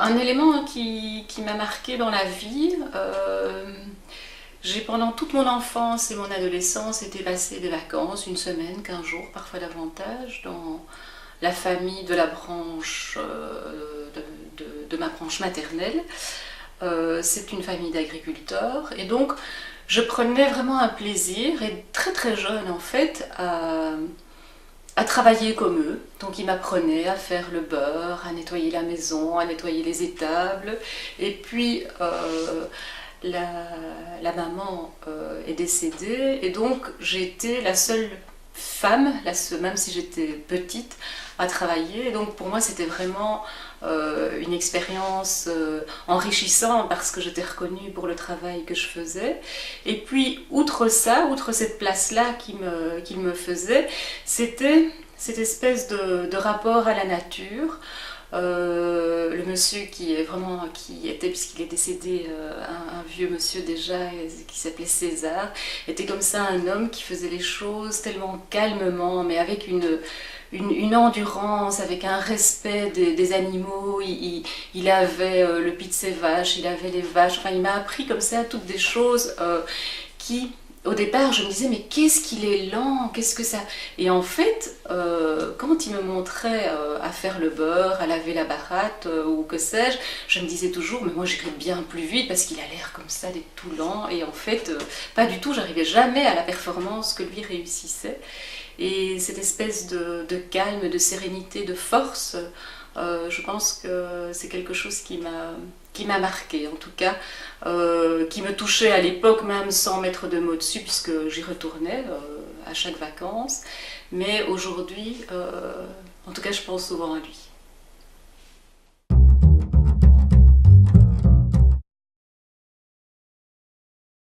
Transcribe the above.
un élément qui m'a marqué dans la vie, j'ai pendant toute mon enfance et mon adolescence été passer des vacances, une semaine, 15 jours, parfois davantage, dans la famille de la branche de ma branche maternelle. C'est une famille d'agriculteurs et donc je prenais vraiment un plaisir, et très très jeune en fait, à travailler comme eux. Donc ils m'apprenaient à faire le beurre, à nettoyer la maison, à nettoyer les étables. Et puis la maman est décédée et donc j'ai été la seule femme, même si j'étais petite, à travailler. Et donc pour moi c'était vraiment une expérience enrichissante parce que j'étais reconnue pour le travail que je faisais. Et puis outre ça, outre cette place-là qu'il me faisait, c'était cette espèce de rapport à la nature. Le monsieur qui était, puisqu'il est décédé, un vieux monsieur déjà, qui s'appelait César, était comme ça un homme qui faisait les choses tellement calmement, mais avec une endurance, avec un respect des animaux. Il avait le pis de ses vaches, il avait les vaches, enfin il m'a appris comme ça toutes des choses qui... Au départ, je me disais, mais qu'est-ce qu'il est lent, qu'est-ce que ça... Et en fait, quand il me montrait à faire le beurre, à laver la baratte, ou que sais-je, je me disais toujours, mais moi j'irais bien plus vite parce qu'il a l'air comme ça d'être tout lent. Et en fait, pas du tout, j'arrivais jamais à la performance que lui réussissait. Et cette espèce de calme, de sérénité, de force, je pense que c'est quelque chose qui m'a marqué, en tout cas, qui me touchait à l'époque même sans mettre de mots dessus, puisque j'y retournais à chaque vacances. Mais aujourd'hui, en tout cas, je pense souvent à lui.